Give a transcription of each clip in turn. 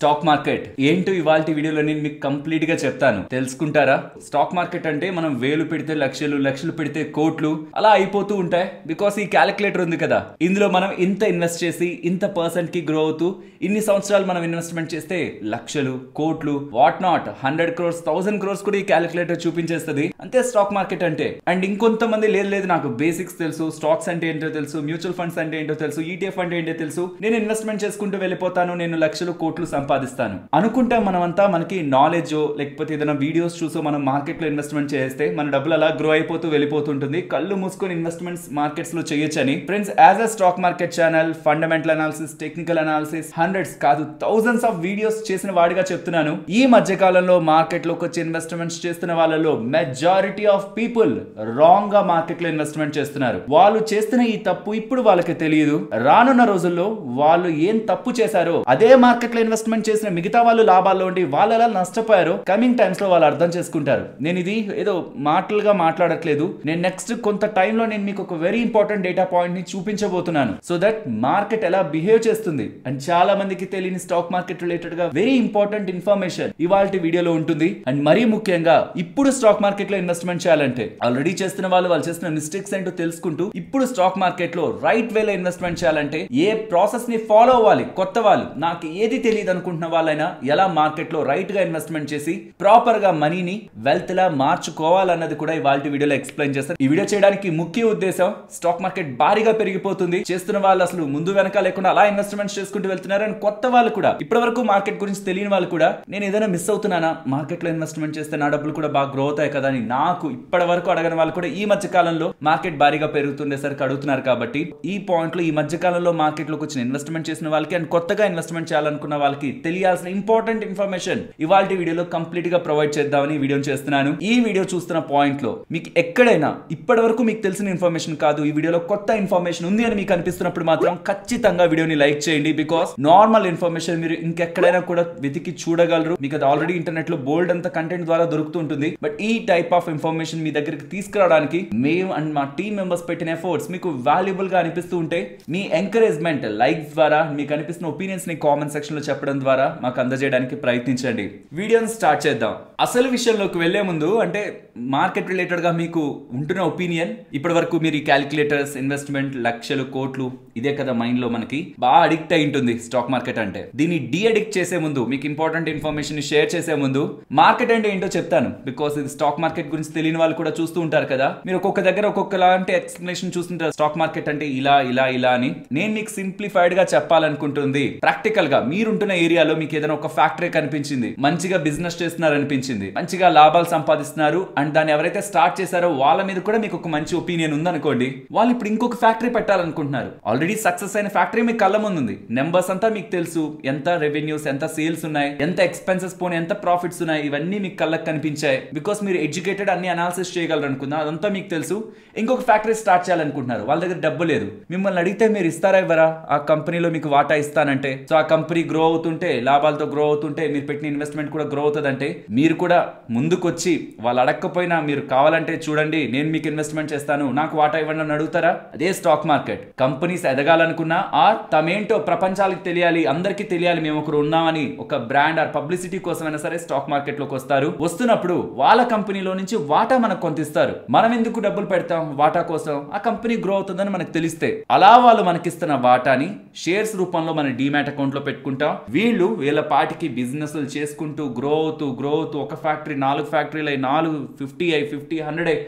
Stock market ఏంటో ఇవాల్టి వీడియోలో నేను మీకు కంప్లీట్ గా చెప్తాను, తెలుసుకుంటారా? స్టాక్ మార్కెట్ అంటే మనం వేలు పెడితే లక్షలు, లక్షలు పెడితే కోట్లు అలా అయిపోతూ ఉంటాయి. బికాస్ ఈ క్యాలిక్యులేటర్ ఉంది కదా, ఇందులో మనం ఇంత ఇన్వెస్ట్ చేసి ఇంత పర్సెంట్ కి గ్రో అవుతూ ఇన్ని సంవత్సరాలు మనం ఇన్వెస్ట్మెంట్ చేస్తే లక్షలు, కోట్లు, వాట్ నాట్ 100 crores 1000 crores కూడా ఈ క్యాలిక్యులేటర్ చూపించేస్తుంది. అంతే స్టాక్ మార్కెట్ అంటే. అండ్ ఇంకొంతమంది లేదు నాకు బేసిక్స్ తెలుసు, స్టాక్స్ అంటే ఏంటో తెలుసు, మ్యూచువల్ ఫండ్స్ అంటే ఏంటో తెలుసు, ఈటీఎఫ్ అంటే ఏంటో తెలుసు, నేను ఇన్వెస్ట్మెంట్ చేసుకుంటూ వెళ్ళిపోతాను, నేను లక్షలు కోట్లు సంపాదిస్తాను అనుకుంటాం. మనమంతా మనకి నాలెడ్జ్ లేకపోతే ఏదైనా వీడియోస్ చూసో మనం మార్కెట్ లో ఇన్వెస్ట్మెంట్ చేస్తే మన డబ్బులు అలా గ్రో అయిపోతూ వెళ్ళిపోతుంటుంది. కళ్ళు మూసుకొని ఇన్వెస్ట్మెంట్స్ మార్కెట్స్ లో చేయొచ్చని. Friends, as a stock market channel fundamental analysis, technical analysis hundreds కాదు థౌసండ్స్ ఆఫ్ వీడియోస్ చేసిన వాడిగా చెప్తున్నాను. ఈ మధ్య కాలంలో మార్కెట్ లోకి వచ్చి ఇన్వెస్ట్మెంట్స్ చేస్తున్న వాళ్ళలో మెజారిటీ ఆఫ్ పీపుల్ రాంగ్ గా మార్కెట్ లో ఇన్వెస్ట్మెంట్ చేస్తున్నారు. వాళ్ళు చేస్తున్న ఈ తప్పు ఇప్పుడు వాళ్ళకి తెలియదు. రానున్న రోజుల్లో వాళ్ళు ఏం తప్పు చేశారో అదే మార్కెట్ లో ఇన్వెస్ట్మెంట్ చేసిన మిగతా వాళ్ళు లాభాల్లో ఉండి వాళ్ళు ఎలా నష్టపోయారో కమింగ్ టైమ్స్ లో వాళ్ళు అర్థం చేసుకుంటారు. నేను ఇది ఏదో మాటలుగా మాట్లాడట్లేదు. నేను నెక్స్ట్ కొంత టైంలో నేను మీకు ఒక వెరీ ఇంపార్టెంట్ డేటా పాయింట్ ని చూపించబోతున్నాను. సో దట్ మార్కెట్ ఎలా బిహేవ్ చేస్తుంది అండ్ చాలా మందికి తెలియని స్టాక్ మార్కెట్ రిలేటెడ్ గా వెరీ ఇంపార్టెంట్ ఇన్ఫర్మేషన్ ఇవాల్టి వీడియోలో ఉంటుంది. అండ్ మరీ ముఖ్యంగా ఇప్పుడు స్టాక్ మార్కెట్ లో ఇన్వెస్ట్మెంట్ చేయాలంటే ఆల్రెడీ చేస్తున్న వాళ్ళు చేస్తున్న మిస్టేక్స్ ఏంటో తెలుసుకుంటూ ఇప్పుడు స్టాక్ మార్కెట్ లో రైట్ వేలో ఇన్వెస్ట్మెంట్ చేయాలంటే ఏ ప్రాసెస్ ని ఫాలో అవ్వాలి, కొత్త వాళ్ళు నాకు ఏది తెలియదు అనుకుంటున్న వాళ్ళైనా ఎలా మార్కెట్ లో రైట్ గా ఇన్వెస్ట్మెంట్ చేసి ప్రాపర్ గా మనీని వెల్త్ లా మార్చుకోవాలన్నది కూడా ఇవాళ వీడియోలో ఎక్స్ప్లెయిన్ చేస్తారు. ఈ వీడియో చేయడానికి ముఖ్య ఉద్దేశం స్టాక్ మార్కెట్ భారీగా పెరిగిపోతుంది, చేస్తున్న వాళ్ళు అసలు ముందు వెనక లేకుండా అలా ఇన్వెస్ట్మెంట్ చేసుకుంటూ వెళ్తున్నారు. అండ్ కొత్త వాళ్ళు కూడా ఇప్పటి వరకు మార్కెట్ గురించి తెలియని వాళ్ళు కూడా నేను ఏదైనా మిస్ అవుతున్నానా, మార్కెట్ లో ఇన్వెస్ట్మెంట్ చేస్తే నా డబ్బులు కూడా బాగా గ్రో అవుతాయి కదా అని నాకు ఇప్పటి వరకు అడగని వాళ్ళు కూడా ఈ మధ్య కాలంలో మార్కెట్ భారీగా పెరుగుతుండేసరికి అడుగుతున్నారు. కాబట్టి ఈ పాయింట్ లో ఈ మధ్య కాలంలో మార్కెట్ లోకి వచ్చిన ఇన్వెస్ట్మెంట్ చేసిన వాళ్ళకి అండ్ కొత్తగా ఇన్వెస్ట్మెంట్ చేయాలనుకున్న వాళ్ళకి తెలియాల్సిన ఇంపార్టెంట్ ఇన్ఫర్మేషన్ ఇవాల్టి వీడియోలో కంప్లీట్ గా ప్రొవైడ్ చేద్దామని వీడియో చేస్తున్నాను. ఈ వీడియో చూస్తున్న పాయింట్ లో మీకు ఎక్కడైనా ఇప్పటి వరకు మీకు తెలిసిన ఇన్ఫర్మేషన్ కాదు, ఈ వీడియోలో కొత్త ఇన్ఫర్మేషన్ ఉంది అని మీకు అనిపిస్తున్నప్పుడు మాత్రం ఖచ్చితంగా వీడియోని లైక్ చేయండి. బికాస్ నార్మల్ ఇన్ఫర్మేషన్ మీరు ఇంకెక్కడైనా కూడా వెతికి చూడగలరు. మీకు అది ఆల్రెడీ ఇంటర్నెట్ లో బోల్డ్ అంత కంటెంట్ ద్వారా దొరుకుతూ ఉంటుంది. బట్ ఈ టైప్ ఆఫ్ ఇన్ఫర్మేషన్ మీ దగ్గరికి తీసుకురావడానికి మేము అండ్ మా టీమ్ మెంబర్స్ పెట్టిన ఎఫర్ట్స్ మీకు వాల్యుబుల్ గా అనిపిస్తూ ఉంటే మీ ఎంకరేజ్మెంట్ లైక్స్ ద్వారా మీకు అనిపిస్తున్న ఒపీనియన్స్ ని కామెంట్ సెక్షన్ లో చెప్పడం ద్వారా మాకు అందజేయడానికి ప్రయత్నించండి. వీడియోని స్టార్ట్ చేద్దాం. అసలు విషయంలోకి వెళ్లే ముందు అంటే మార్కెట్ రిలేటెడ్ గా మీకు ఉంటున్న ఒపీనియన్, ఇప్పటి వరకు మీరు ఈ క్యాలిక్యులేటర్స్, ఇన్వెస్ట్మెంట్, లక్షలు, కోట్లు ఇదే కదా మైండ్ లో మనకి బాగా అడిక్ట్ అయి ఉంటుంది స్టాక్ మార్కెట్ అంటే. దీన్ని డి అడిక్ట్ చేసే ముందు, మీకు ఇంపార్టెంట్ ఇన్ఫర్మేషన్ షేర్ చేసే ముందు మార్కెట్ అంటే ఏంటో చెప్తాను. బికాస్ ఇది స్టాక్ మార్కెట్ గురించి తెలియని వాళ్ళు కూడా చూస్తూ ఉంటారు కదా, మీరు ఒక్కొక్క దగ్గర ఒక్కొక్కలాంటి ఎక్స్ప్లెనేషన్ చూస్తుంటారు. స్టాక్ మార్కెట్ అంటే ఇలా ఇలా ఇలా అని. నేను మీకు సింప్లిఫైడ్ గా చెప్పాలనుకుంటుంది ప్రాక్టికల్ గా మీరుంటున్న ఏరియాలో మీకు ఏదైనా ఒక ఫ్యాక్టరీ కనిపించింది, మంచిగా బిజినెస్ చేస్తున్నారు అనిపించింది, మంచిగా లాభాలు సంపాదిస్తున్నారు అండ్ దాన్ని ఎవరైతే స్టార్ట్ చేశారో వాళ్ళ మీద కూడా మీకు ఒక మంచి ఒపీనియన్ ఉందనుకోండి. వాళ్ళు ఇప్పుడు ఇంకొక ఫ్యాక్టరీ పెట్టాలనుకుంటున్నారు. ఆల్రెడీ సక్సెస్ అయిన ఫ్యాక్టరీ మీకు కళ్ళ ముందు ఉంది. నెంబర్స్ అంతా మీకు తెలుసు, ఎంత రెవెన్యూస్, ఎంత సేల్స్ ఉన్నాయి, ఎంత ఎక్స్పెన్సెస్ పోనీ, ఎంత ప్రాఫిట్స్ ఉన్నాయి, ఇవన్నీ మీకు కళ్ళకి కనిపించాయి. బికాస్ మీరు ఎడ్యుకేటెడ్, అన్ని అనాలిసిస్ చేయగలరు అనుకున్నా, అదంతా మీకు తెలుసు. ఇంకొక ఫ్యాక్టరీ స్టార్ట్ చేయాలనుకుంటున్నారు, వాళ్ళ దగ్గర డబ్బు లేదు. మిమ్మల్ని అడిగితే మీరు ఇస్తారా ఇవ్వరా? ఆ కంపెనీలో మీకు వాటా ఇస్తానంటే, సో ఆ కంపెనీ గ్రో అవుతుంటే, లాభాలతో గ్రో అవుతుంటే, మీరు పెట్టిన ఇన్వెస్ట్మెంట్ కూడా గ్రో అవుతుందంటే మీరు కూడా ముందుకొచ్చి వాళ్ళు అడగకపోయినా మీరు కావాలంటే చూడండి నేను మీకు ఇన్వెస్ట్మెంట్ చేస్తాను, నాకు వాటా ఇవ్వండి అని అడుగుతారా? అదే స్టాక్ మార్కెట్. కంపెనీస్ ఎదగాలనుకున్నా ఆర్ తమేంటో ప్రపంచానికి తెలియాలి, అందరికీ తెలియాలి మేము ఒకరు ఉన్నామని ఒక బ్రాండ్ ఆర్ పబ్లిసిటీ కోసమైనా సరే స్టాక్ మార్కెట్ లోకి వస్తారు. వస్తున్నప్పుడు వాళ్ళ కంపెనీలో నుంచి వాటా మనకు కొంత ఇస్తారు. మనం ఎందుకు డబ్బులు పెడతాం వాటా కోసం? ఆ కంపెనీ గ్రో అవుతుందని మనకు తెలిస్తే అలా వాళ్ళు మనకిస్తున్న వాటాని షేర్స్ రూపంలో మన డీమ్యాట్ అకౌంట్ లో పెట్టుకుంటాం. వీళ్ళు వీళ్ళ పాటికి బిజినెస్ చేసుకుంటూ గ్రో అవుతూ ఒక ఫ్యాక్టరీ 4 ఫ్యాక్టరీలు 4 50 50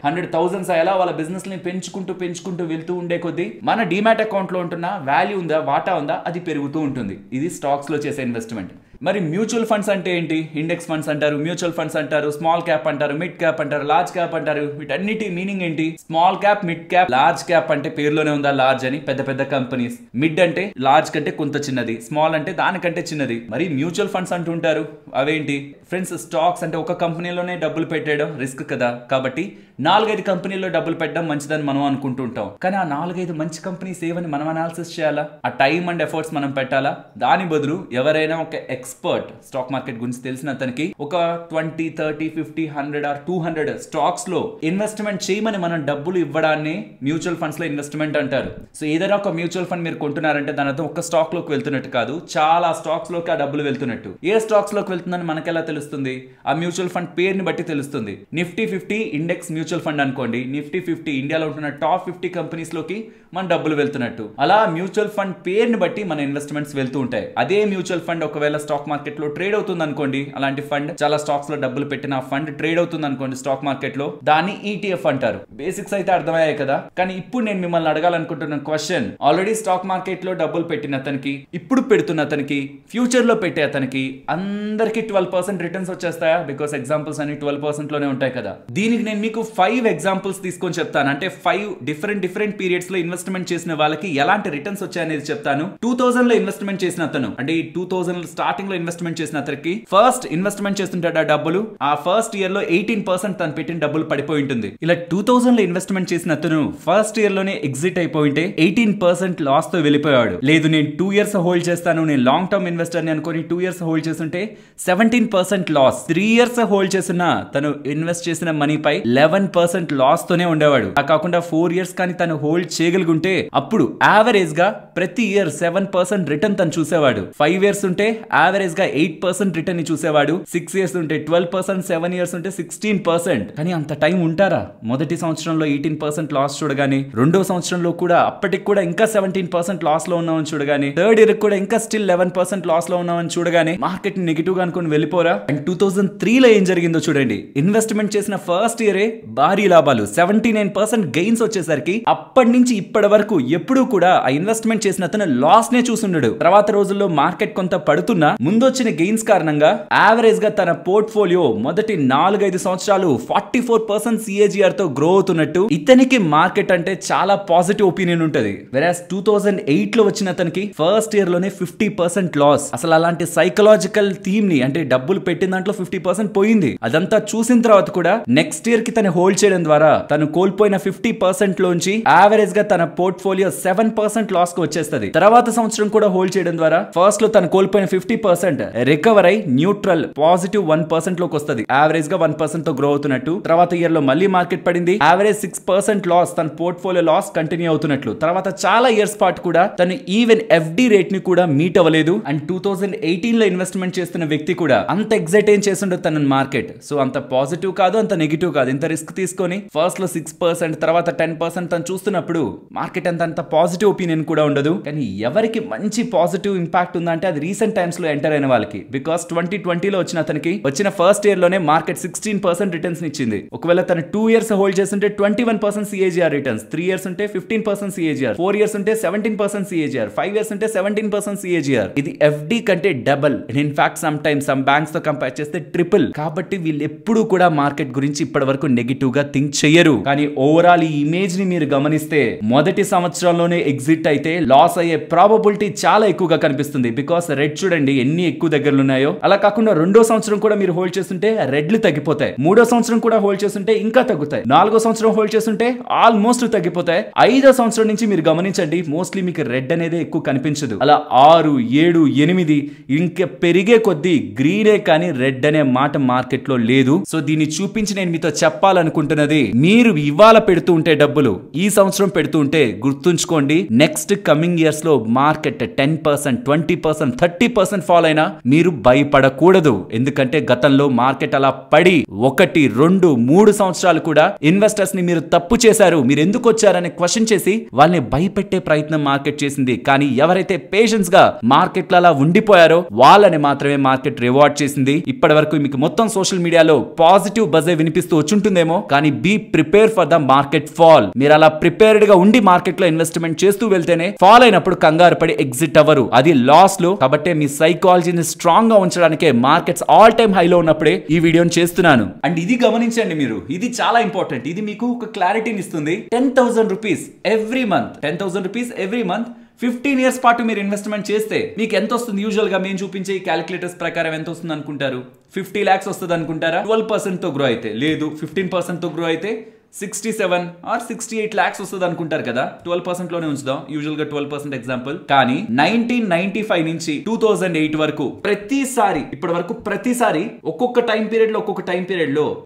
100 థౌసండ్స్ అలా వాళ్ళ బిజినెస్ ని పెంచుకుంటూ వెళ్తూ ఉండే కొద్దీ మన డీమ్యాట్ అకౌంట్ లో ఉంటున్న వాల్యూ ఉందా, వాటా ఉందా, అది పెరుగుతూ ఉంటుంది. ఇది స్టాక్స్ లో చేసే ఇన్వెస్ట్మెంట్. మరి మ్యూచువల్ ఫండ్స్ అంటే ఏంటి? ఇండెక్స్ ఫండ్స్ అంటారు, మ్యూచువల్ ఫండ్స్ అంటారు, స్మాల్ క్యాప్ అంటారు, మిడ్ క్యాప్ అంటారు, లార్జ్ క్యాప్ అంటారు. వీటన్నిటి మీనింగ్ ఏంటి? Small cap, mid cap, large cap అంటే పేరులోనే ఉందా లార్జ్ అని, పెద్ద పెద్ద కంపెనీస్. మిడ్ అంటే లార్జ్ కంటే కొంత చిన్నది, స్మాల్ అంటే దానికంటే చిన్నది. మరి మ్యూచువల్ ఫండ్స్ అంటుంటారు, అవేంటి? ఫ్రెండ్స్, స్టాక్స్ అంటే ఒక కంపెనీలోనే డబ్బులు పెట్టడం రిస్క్ కదా, కాబట్టి 4-5 కంపెనీల్లో డబ్బులు పెట్టడం మంచిదని మనం అనుకుంటుంటాం. కానీ ఆ 4-5 మంచి కంపెనీస్ ఏవని మనం అనాలిసిస్ చేయాలా? ఆ టైం అండ్ ఎఫర్ట్స్ మనం పెట్టాలా? దాని బదులు ఎవరైనా ఒక ఎక్స్పర్ట్ స్టాక్ మార్కెట్ గురించి తెలిసిన అతనికి ఒక 20, 30, 50, 100 or 200 స్టాక్స్ లో ఇన్వెస్ట్మెంట్ చేయమని మనం డబ్బులు ఇవ్వడాన్ని మ్యూచువల్ ఫండ్స్ లో ఇన్వెస్ట్మెంట్ అంటారు. సో ఏదైనా ఒక మ్యూచువల్ ఫండ్ మీరు కొంటున్నారంటే దాని అర్థం ఒక స్టాక్ లోకి వెళ్తున్నట్టు కాదు, చాలా స్టాక్స్ లోకి ఆ డబ్బులు వెళ్తున్నట్టు. ఏ స్టాక్స్ లోకి వెళ్తుందని మనకెలా తెలుస్తుంది? ఆ మ్యూచువల్ ఫండ్ పేరుని బట్టి తెలుస్తుంది. నిఫ్టీ 50 ఇండెక్స్ మ్యూచువల్ ఫండ్ అనుకోండి, నిఫ్టీ 50 ఇండియాలో ఉంటున్న టాప్ 50 కంపెనీస్ లోకి మన డబ్బులు వెళ్తున్నట్టు. అలా మ్యూచువల్ ఫండ్ పేరుని బట్టి మన ఇన్వెస్ట్మెంట్స్ వెళ్తూ ఉంటాయి. అదే మ్యూచువల్ ఫండ్ ఒకవేళ స్టాక్ మార్కెట్ లో ట్రేడ్ అవుతుంది అనుకోండి, అలాంటి ఫండ్ చాలా స్టాక్స్ లో డబ్బులు పెట్టిన ఫండ్ ట్రేడ్ అవుతుంది అనుకోండి స్టాక్ మార్కెట్ లో, దాన్ని ETF అంటారు. బేసిక్స్ అయితే అర్థమయ్యాయి కదా. కానీ ఇప్పుడు నేను మిమ్మల్ని అడగాలనుకుంటున్న క్వశ్చన్, ఆల్రెడీ స్టాక్ మార్కెట్ లో డబ్బులు పెట్టిన అతనికి, ఇప్పుడు పెడుతున్న అతనికి, ఫ్యూచర్ లో పెట్టే అతనికి అందరికి 12% రిటర్న్స్ వచ్చేస్తాయా? బికాస్ ఎగ్జాంపుల్స్ అన్ని 12% లోనే ఉంటాయి కదా. దీనికి నేను మీకు 5 ఎగ్జాంపుల్స్ తీసుకొని చెప్తాను. అంటే 5 డిఫరెంట్ పీరియడ్స్ లో ఇన్వెస్ట్మెంట్ చేసిన వాళ్ళకి ఎలాంటి రిటర్న్స్ వచ్చాయనేది చెప్తాను. 2000 లో ఇన్వెస్ట్మెంట్ చేసిన అతను, అంటే ఈ 2000 స్టార్టింగ్ లో ఇన్వెస్ట్మెంట్ చేసిన అతనికి ఫస్ట్ ఇన్వెస్ట్మెంట్ చేస్తుంటాడు ఆ డబ్బులు, ఆ ఫస్ట్ ఇయర్ లో 18% తను పెట్టిన డబ్బులు పడిపోయి ఉంటుంది. ఇలా 2000 లో ఇన్వెస్ట్మెంట్ చేసిన అతను ఫస్ట్ ఇయర్ లోనే ఎగ్జిట్ అయిపోయింటే 18% లాస్ తో వెళ్ళిపోయాడు. లేదు నేను 2 ఇయర్స్ హోల్డ్ చేస్తాను, నేను లాంగ్ టర్మ్ ఇన్వెస్టర్ ని అనుకుని 2 ఇయర్స్ హోల్డ్ చేస్తుంటే 17% లాస్. 3 ఇయర్స్ హోల్డ్ చేసిన తను ఇన్వెస్ట్ చేసిన మనీపై 11% లాస్ తోనే ఉండేవాడు. ఆ కాకుండా 4 ఇయర్స్ కానీ తను హోల్డ్ చేయగలిగుంటే అప్పుడు యావరేజ్ గా ప్రతి ఇయర్ 7% రిటర్న్ తను చూసేవాడు. 5 ఇయర్స్ ఉంటే యావరేజ్ గా 8% రిటర్న్ ని చూసేవాడు. 6 ఇయర్స్ ఉంటే 12%, 7 ఇయర్స్ ఉంటే 16%. కానీ అంత టైం ఉంటారా? మొదటి సంవత్సరంలో 18% లాస్ చూడగానే, రెండో సంవత్సరంలో కూడా అప్పటికి కూడా ఇంకా 17% లాస్ లో ఉన్నామని చూడగానే, థర్డ్ ఇయర్ కూడా ఇంకా స్టిల్ 11% లాస్ లో ఉన్నామని చూడగానే మార్కెట్ నెగిటివ్ గా అనుకుని వెళ్ళిపోరా? అండ్ 2003 లో ఏం జరిగిందో చూడండి. ఇన్వెస్ట్మెంట్ చేసిన ఫస్ట్ ఇయరే భారీ లాభాలు, 79% గెయిన్స్ వచ్చేసరికి అప్పటి నుంచి ఇప్పటి వరకు ఎప్పుడూ కూడా ఆ ఇన్వెస్ట్మెంట్ చేసిన అతను లాస్ నే చూసుండడు. తర్వాత రోజుల్లో మార్కెట్ కొంత పడుతున్నా ముందొచ్చిన గెయిన్స్ కారణంగా యావరేజ్ గా తన పోర్ట్ఫోలియో మొదటి 4-5 సంవత్సరాలు 44% CAGR తో గ్రో అవుతున్నట్టు ఇతనికి మార్కెట్ అంటే చాలా పాజిటివ్ ఒపీనియన్ ఉంటది. వెరాస్ 2008 లో వచ్చిన అతనికి ఫస్ట్ ఇయర్ లోనే 50% లాస్. అసలు అలాంటి సైకలాజికల్ థీమ్ ని, అంటే డబ్బులు పెట్టిన దాంట్లో 50% పోయింది, అదంతా చూసిన తర్వాత కూడా నెక్స్ట్ ఇయర్ కి తను హోల్డ్ చేయడం ద్వారా తను కోల్పోయిన 50% లోంచి యావరేజ్ గా తన పోర్ట్ఫోలియో 7% లాస్ కు వచ్చేస్తది. తర్వాత సంవత్సరం కూడా హోల్డ్ చేయడం ద్వారా ఫస్ట్ లో తను కోల్పోయిన 50% రికవర్ అయి న్యూట్రల్ పాజిటివ్ 1% లోకి వస్తుంది. యావరేజ్ గా 1% తో గ్రో అవుతున్నట్టు. తర్వాత ఇయర్ లో మళ్ళీ మార్కెట్ పడింది, యావరేజ్ 6% లాస్, తన పోర్ట్ఫోలియో లాస్ కంటిన్యూ అవుతున్నట్లు. తర్వాత చాలా ఇయర్స్ పాటు కూడా తను ఈవెన్ FD రేట్ ని కూడా మీట్ అవ్వలేదు. అండ్ 2018 లో ఇన్వెస్ట్మెంట్ చేస్తున్న వ్యక్తి కూడా అంత ఎగ్జైట్ ఏం చేస్తుండదు తన మార్కెట్. సో అంత పాజిటివ్ కాదు, అంత నెగిటివ్ కాదు. ఇంత రిస్క్ తీసుకొని ఫస్ట్ లో 6%, తర్వాత 10% తను చూస్తున్నప్పుడు మార్కెట్ అంత పాజిటివ్ ఒపీనియన్ కూడా ఉండదు. కానీ ఎవరికి మంచి పాజిటివ్ ఇంపాక్ట్ ఉందంటే అది రీసెంట్ టైమ్స్ లో ఎంటర్ అయిన వాళ్ళకి. బికాస్ 2020 లో వచ్చిన అతనికి వచ్చిన ఫస్ట్ ఇయర్ లోనే మార్కెట్ 16% రిటర్న్స్ ఇచ్చింది. ఒకవేళ తను 2 ఇయర్స్ హోల్డ్ చేస్తుంటే 21% CAGR రిటర్న్స్, 3 ఇయర్స్ ఉంటే 15% CAGR, 4 ఇయర్స్ ఉంటే 17% CAGR, 5 ఇయర్స్ ఉంటే 17% CAGR. ఇది FD కంటే double. In fact some times some banks తో కంపేర్ చేస్తే ట్రిపుల్. కాబట్టి వీళ్ళు ఎప్పుడు కూడా మార్కెట్ గురించి ఇప్పటి వరకు నెగిటివ్ గా థింక్ చెయ్యరు. కానీ ఓవరాల్ ఈ ఇమేజ్ ని మీరు గమనిస్తే మొదటి సంవత్సరంలోనే ఎగ్జిట్ అయితే లాస్ అయ్యే ప్రాబబిలిటీ చాలా ఎక్కువగా కనిపిస్తుంది. బికాస్ రెడ్ చూడండి ఎన్ని ఎక్కువ దగ్గరలు ఉన్నాయో. అలా కాకుండా రెండో సంవత్సరం కూడా మీరు హోల్డ్ చేస్తుంటే రెడ్లు తగ్గిపోతాయి, మూడో సంవత్సరం కూడా హోల్డ్ చేస్తుంటే ఇంకా తగ్గుతాయి, నాలుగో సంవత్సరం హోల్డ్ చేస్తుంటే ఆల్మోస్ట్ తగ్గిపోతాయి, 5వ సంవత్సరం నుంచి మీరు గమనించండి మోస్ట్లీ మీకు రెడ్ అనేది ఎక్కువ కనిపించదు. అలా 6, 7, 8 ఇంకా పెరిగే కొద్దీ గ్రీనే కానీ రెడ్ అనే మాట మార్కెట్ లో లేదు. సో దీన్ని చూపించి నేను మీతో చెప్పాలనుకుంటున్నది, మీరు ఇవాళ పెడుతూ ఉంటే డబ్బులు, ఈ సంవత్సరం పెడుతూ ఉంటే గుర్తుంచుకోండి నెక్స్ట్ కమింగ్ ఇయర్స్ లో మార్కెట్ 10%, 20%, 30% ఫాల్ అయినా మీరు భయపడకూడదు. ఎందుకంటే గతంలో మార్కెట్ అలా పడి 1, 2, 3 సంవత్సరాలు కూడా ఇన్వెస్టర్స్ ని మీరు తప్పు చేశారు, మీరు ఎందుకు వచ్చారని క్వశ్చన్ చేసి వాళ్ళని భయపెట్టే ప్రయత్నం మార్కెట్ చేసింది. కానీ ఎవరైతే పేషెన్స్ గా మార్కెట్ లో అలా ఉండిపోయారో వాళ్ళని మాత్రమే మార్కెట్ రివార్డ్ చేసింది. ఇప్పటి వరకు మీకు మొత్తం సోషల్ మీడియాలో పాజిటివ్ బజే వినిపిస్తూ వచ్చుంటుందేమో, కానీ be prepare for the market fall. మీరు అలా ప్రిపేర్డ్ గా ఉండి మార్కెట్ లో ఇన్వెస్ట్మెంట్ చేస్తూ వెళ్తేనే ఫాల్ అయినప్పుడు కంగారు పడి ఎగ్జిట్ అవ్వరు, అది లాస్ లో. కాబట్టి మీ సైకాలజీని స్ట్రాంగ్ గా ఉంచడానికే మార్కెట్స్ ఆల్ టైమ్ హైలో ఉన్నప్పుడే ఈ వీడియోని చేస్తున్నాను. అండ్ ఇది గమనించండి మీరు, ఇది చాలా ఇంపార్టెంట్. ఇది మీకు ఒక క్లారిటీని ఇస్తుంది. 10,000 rupees every month, 10,000 rupees every month 15 years పాటు మీరు ఇన్వెస్ట్మెంట్ చేస్తే మీకు ఎంత వస్తుంది? యూజువల్ గా మేము చూపించే ఈ క్యాలిక్యులేటర్స్ ప్రకారం ఎంత వస్తుంది అనుకుంటారు? 50 lakhs వస్తుంది అనుకుంటారా? 12% తో గ్రో అయితే లేదు, 15% తో గ్రో అయితే 67 ఆర్ 68 lakhs వస్తుంది అనుకుంటారు కదా. 12% లోనే ఉంచుదాం, యూజువల్ గా 12% ఎగ్జాంపుల్. కానీ 1995 నుంచి 2008 వరకు ప్రతిసారి ఇప్పటి వరకు ప్రతిసారి ఒక్కొక్క టైం పీరియడ్ లో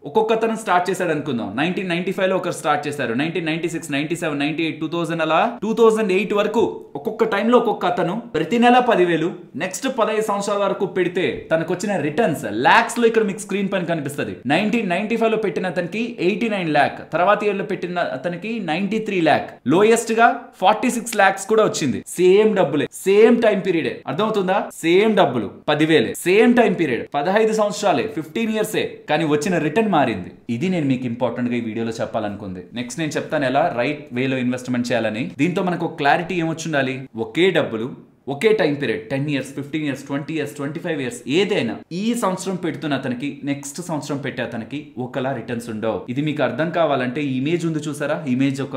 ఒక్కొక్క అతను స్టార్ట్ చేశాడు అనుకుందాం. 1995 లో ఒకరు స్టార్ట్ చేశారు, 1996, 97, 98, 2000 అలా 2008 వరకు ఒక్కొక్క టైంలో ఒక్కొక్క అతను ప్రతి నెల 10,000 నెక్స్ట్ 15 సంవత్సరాల వరకు పెడితే తనకు వచ్చిన రిటర్న్స్ లాక్స్ లో ఇక్కడ మీకు స్క్రీన్ పైన కనిపిస్తుంది. 1995 లో పెట్టిన అతనికి 89 lakh, తర్వాత ఇయర్ లో పెట్టిన అతనికి 93 lakh, లోయెస్ట్ గా 46 lakhs కూడా వచ్చింది. సేమ్ డబ్బులే, సేమ్ టైం పీరియడ్. అర్థమవుతుందా? సేమ్ డబ్బులు 10,000, సేమ్ టైం పీరియడ్ 15 సంవత్సరాలే, 15 years, కానీ వచ్చిన రిటర్న్ మారింది. ఇది నేను మీకు ఇంపార్టెంట్ గా ఈ వీడియోలో చెప్పాలనుకుంది. నెక్స్ట్ నేను చెప్తాను ఎలా రైట్ వేలో ఇన్వెస్ట్మెంట్ చేయాలని. దీంతో మనకు క్లారిటీ ఏమొచ్చుండాలి? ఒకే డబ్బులు ఒకే time period 10 years, 15 years, 20 years, 25 years ఏదైనా ఈ సంవత్సరం పెడుతున్న అతనికి నెక్స్ట్ సంవత్సరం పెట్టే అతనికి ఒకలా రిటర్న్స్ ఉండవు. ఇది మీకు అర్థం కావాలంటే ఈ ఇమేజ్ ఉంది చూసారా? ఇమేజ్ ఒక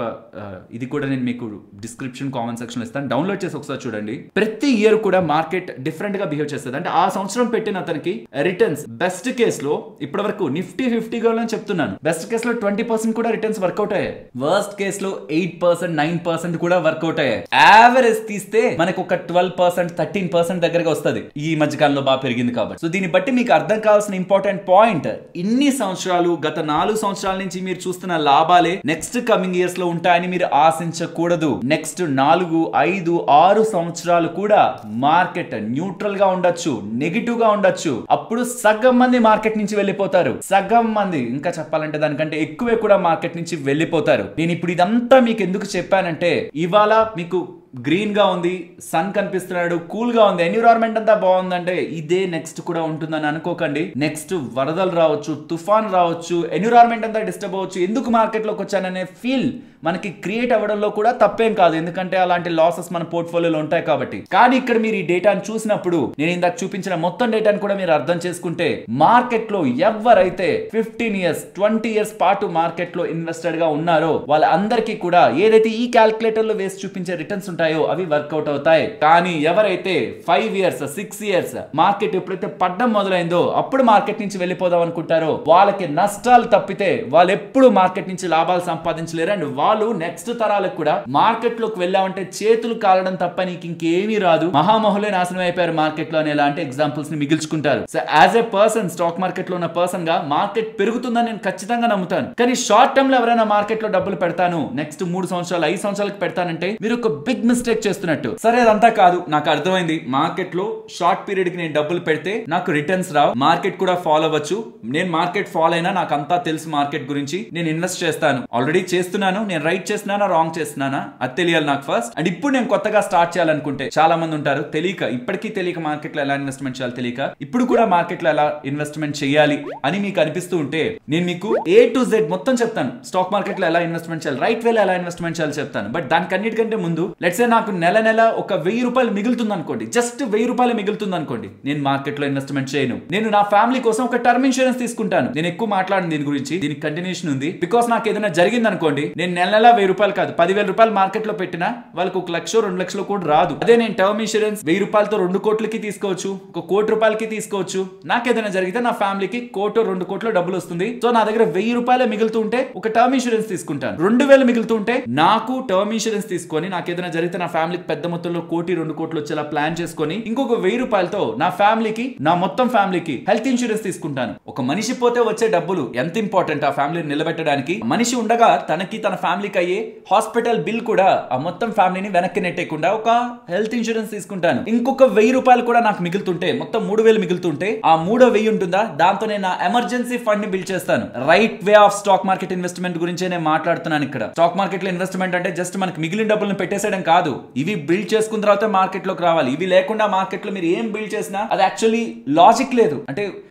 ఇది కూడా నేను మీకు డిస్క్రిప్షన్ కామెంట్ సెక్షన్ లో ఇస్తాను, డౌన్లోడ్ చేసి ఒకసారి చూడండి. ప్రతి ఇయర్ కూడా మార్కెట్ డిఫరెంట్ గా బిహేవ్ చేస్తుంది. అంటే ఆ సంవత్సరం పెట్టిన అతనికి రిటర్న్స్ బెస్ట్ కేస్ లో ఇప్పటి వరకు నిఫ్టీ 50 గా చెప్తున్నాను, బెస్ట్ కేస్ లో 20% కూడా రిటర్న్స్ వర్కౌట్ అయ్యాయి. వర్స్ట్ కేస్ లో 8%, 9% కూడా వర్కౌట్ అయ్యాయి. యావరేజ్ తీస్తే మనకు ఒక 12%, 13% దగ్గరగా వస్తుంది. ఈ మధ్యకాలంలో బాగా పెరిగింది కాబట్టి. సో దీన్ని బట్టి మీకు అర్థం కావాల్సిన ఇంపార్టెంట్ పాయింట్, ఇన్ని సంవత్సరాలు గత 4 సంవత్సరాల నుంచి మీరు చూస్తున్న లాభాలే నెక్స్ట్ కమింగ్ ఇయర్స్ లో ఉంటాయని మీరు ఆశించకూడదు. నెక్స్ట్ 4, 5, 6 సంవత్సరాలు కూడా మార్కెట్ న్యూట్రల్ గా ఉండొచ్చు, నెగిటివ్ గా ఉండొచ్చు. అప్పుడు సగం మంది మార్కెట్ నుంచి వెళ్ళిపోతారు, సగం మంది, ఇంకా చెప్పాలంటే దానికంటే ఎక్కువే కూడా మార్కెట్ నుంచి వెళ్ళిపోతారు. నేను ఇప్పుడు ఇదంతా మీకు ఎందుకు చెప్పానంటే, ఇవాళ మీకు గ్రీన్ గా ఉంది, సన్ కనిపిస్తున్నాడు, కూల్ గా ఉంది, ఎన్విరాన్మెంట్ అంతా బాగుందంటే ఇదే నెక్స్ట్ కూడా ఉంటుందని అనుకోకండి. నెక్స్ట్ వరదలు రావచ్చు, తుఫాన్ రావచ్చు, ఎన్విరాన్మెంట్ అంతా డిస్టర్బ్ అవ్వచ్చు. ఎందుకు మార్కెట్ లోకి వచ్చాననే ఫీల్ మనకి క్రియేట్ అవ్వడంలో కూడా తప్పేం కాదు, ఎందుకంటే అలాంటి లాసెస్ మన పోర్ట్ఫోలియోలో ఉంటాయి కాబట్టి. కానీ ఇక్కడ మీరు ఈ డేటాను చూసినప్పుడు, నేను ఇందాక చూపించిన మొత్తం డేటాను కూడా మీరు అర్థం చేసుకుంటే, మార్కెట్ లో ఎవరైతే 15 years, 20 years పాటు మార్కెట్ లో ఇన్వెస్టెడ్ గా ఉన్నారో వాళ్ళందరికీ కూడా ఏదైతే ఈ క్యాల్కులేటర్ లో వేసి చూపించే రిటర్న్స్ ఉంటాయో అవి వర్కౌట్ అవుతాయి. కానీ ఎవరైతే 5 years, 6 years మార్కెట్ ఎప్పుడైతే పడ్డం మొదలైందో అప్పుడు మార్కెట్ నుంచి వెళ్ళిపోదాం అనుకుంటారో వాళ్ళకి నష్టాలు తప్పితే వాళ్ళు ఎప్పుడు మార్కెట్ నుంచి లాభాలు సంపాదించలేరు. అండ్ వాళ్ళు నెక్స్ట్ తరాలకు కూడా మార్కెట్ లోకి వెళ్ళామంటే చేతులు కాలడం తప్ప నీకు ఇంకేమీ రాదు, మహామహులే నాశనం అయిపోయారు మార్కెట్ లో అని ఎలాంటి ఎగ్జాంపుల్స్ ని మిగిల్చుకుంటారు. So as a person, stock market లో ఉన్న పర్సన్ గా మార్కెట్ పెరుగుతుందని నేను ఖచ్చితంగా నమ్ముతాను. కానీ షార్ట్ టర్మ్ లో ఎవరైనా మార్కెట్ లో డబ్బులు పెడతాను, నెక్స్ట్ 3 సంవత్సరాలు 5 సంవత్సరాలకు పెడతానంటే మీరు ఒక బిగ్ మిస్టేక్ చేస్తున్నట్టు. సరే అదంతా కాదు, నాకు అర్థమైంది. మార్కెట్ లో షార్ట్ పీరియడ్ కి నేను డబ్బులు పెడితే నాకు రిటర్న్స్ రావు, మార్కెట్ కూడా ఫాలో అవ్వచ్చు. నేను మార్కెట్ ఫాలో అయినా నాకు అంతా తెలుసు మార్కెట్ గురించి, నేను ఇన్వెస్ట్ చేస్తాను, ఆల్రెడీ చేస్తున్నాను. నేను రైట్ చేస్తున్నానా రాంగ్ చేస్తున్నానా అది తెలియాలి నాకు ఫస్ట్. అండ్ ఇప్పుడు నేను కొత్తగా స్టార్ట్ చేయాలనుకుంటే, చాలా మంది ఉంటారు తెలియక, ఇప్పటికీ తెలియక మార్కెట్ లో ఎలా ఇన్వెస్ట్మెంట్ చేయాలి తెలియక, ఇప్పుడు కూడా మార్కెట్ లో ఎలా ఇన్వెస్ట్మెంట్ చేయాలి అని మీకు అనిపిస్తూ ఉంటే, నేను మీకు A to Z మొత్తం చెప్తాను. స్టాక్ మార్కెట్ లో ఎలా ఇన్వెస్ట్మెంట్ చేయాలి, రైట్ వేలో ఎలా ఇన్వెస్ట్మెంట్ చేయాలి చెప్తాను. బట్ దానికి అన్నిటికంటే ముందు లెట్స్ సే నాకు నెల ఒక 1000 రూపాయలు మిగులుతుంది అనుకోండి, జస్ట్ 1000 రూపాయలు మిగులుతుంది అనుకోండి, నేను మార్కెట్ లో ఇన్వెస్ట్మెంట్ చేయను. నేను నా ఫ్యామిలీ కోసం ఒక టర్మ్ ఇన్సూరెన్స్ తీసుకుంటాను. నేను ఎక్కువ మాట్లాడిన దీని గురించి, దీనికి కంటిన్యూషన్ ఉంది. బికాస్ నాకు ఏదైనా జరిగింది అనుకోండి, నేను నెల 1000 రూపాయలు కాదు 10,000 రూపాయలు మార్కెట్ లో పెట్టినా వాళ్ళకి 1 లక్ష 2 లక్షలు కూడా రాదు. అదే నేను టర్మ్ ఇన్సూరెన్స్ 1000 రూపాయలతో 2 కోట్లకి తీసుకోవచ్చు, 1 కోటి రూపాయలకి తీసుకోవచ్చు. నాకేదైనా జరిగితే నా ఫ్యామిలీకి 1 కోటి 2 కోట్ల డబ్బులు వస్తుంది. సో నా దగ్గర 1000 రూపాయలే మిగులుతూ ఉంటే ఒక టర్మ్ ఇన్సూరెన్స్ తీసుకుంటాను. 2000 మిగులుతూ ఉంటే నాకు టర్మ్ ఇన్సూరెన్స్ తీసుకొని నాకేదైనా జరిగితే నా ఫ్యామిలీకి పెద్ద మొత్తంలో 1 కోటి 2 కోట్లు వచ్చేలా ప్లాన్ చేసుకొని ఇంకొక 1000 రూపాయలతో నా ఫ్యామిలీకి, నా మొత్తం ఫ్యామిలీకి హెల్త్ ఇన్సూరెన్స్ తీసుకుంటాను. ఒక మనిషి పోతే వచ్చే డబ్బులు ఎంత ఇంపార్టెంట్ ఆ ఫ్యామిలీని నిలబెట్టడానికి. మనిషి ఉండగా తనకి తన ఫ్యామిలీకి అయ్యే హాస్పిటల్ బిల్ కూడా ఆ మొత్తం ఫ్యామిలీని వెనక్కి నెట్టేయకుండా ఒక హెల్త్ ఇన్సూరెన్స్ తీసుకుంటాను. ఇంకొక 1000 రూపాయలు కూడా నాకు మిగులుతుంటే, మొత్తం 3000 మిగులుతుంటే, ఆ 3000 ఉంటుందా, దాంతో నేను నా ఎమర్జెన్సీ ఫండ్ ని బిల్డ్ చేస్తాను. Right way of stock market investment గురించి నేను మాట్లాడుతున్నాను ఇక్కడ. స్టాక్ మార్కెట్ లో ఇన్వెస్ట్మెంట్ అంటే జస్ట్ మనకి మిగిలిన డబ్బులను పెట్టేసేయడం కాదు, ఇవి బిల్డ్ చేసుకున్న తర్వాత మార్కెట్ లోకి రావాలి. ఇవి లేకుండా మార్కెట్ లో మీరు ఏం బిల్డ్ చేసినా అది యాక్చువల్లీ లాజిక్ లేదు. అంటే